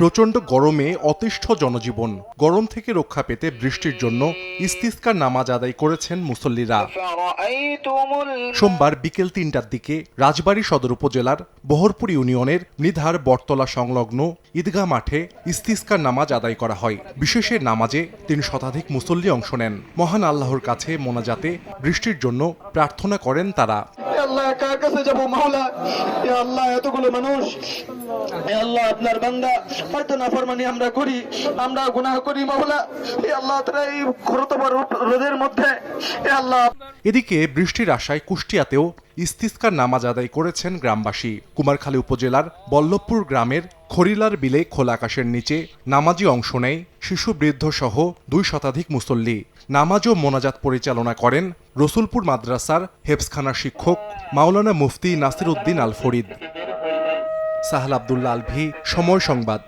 প্রচণ্ড গরমে অতিষ্ঠ জনজীবন। গরম থেকে রক্ষা পেতে বৃষ্টির জন্য ইস্তিসকার নামাজ আদায় করেছেন মুসল্লিরা। সোমবার বিকেল ৩টার দিকে রাজবাড়ী সদর উপজেলার বহরপুর ইউনিয়নের নিধার বটতলা সংলগ্ন ঈদগাহ মাঠে ইস্তিসকার নামাজ আদায় করা হয়। বিশেষের নামাজে ৩ শতাধিক মুসল্লি অংশ নেন। মহান আল্লাহর কাছে মোনাজাতে বৃষ্টির জন্য প্রার্থনা করেন তারা। আল্লাহ কার কাছে যাব মাওলা? ইয়া আল্লাহ, এতগুলো মানুষ, ইয়া আল্লাহ আপনার বান্দা, হয়তো নাফরমানি আমরা করি, আমরা গুনাহ করি মাওলা। ইয়া আল্লাহ, তারা এই ঘোরতর রোদের মধ্যে, ইয়া আল্লাহ। এদিকে বৃষ্টির আশায় কুষ্টিয়াতেও ইস্তিসকার নামাজ আদায় করেছেন গ্রামবাসী। কুমারখালী উপজেলার বল্লভপুর গ্রামের খরিলার বিলে খোলা আকাশের নিচে নামাজে অংশ নেয় শিশু বৃদ্ধ সহ ২ শতাধিক মুসল্লি। নামাজ ও মোনাজাত পরিচালনা করেন রসুলপুর মাদ্রাসার হেফজখানার শিক্ষক মাওলানা মুফতি নাসির উদ্দিন আল ফরিদ। সাহাল আব্দুল্লাহ আলভি, সময় সংবাদ।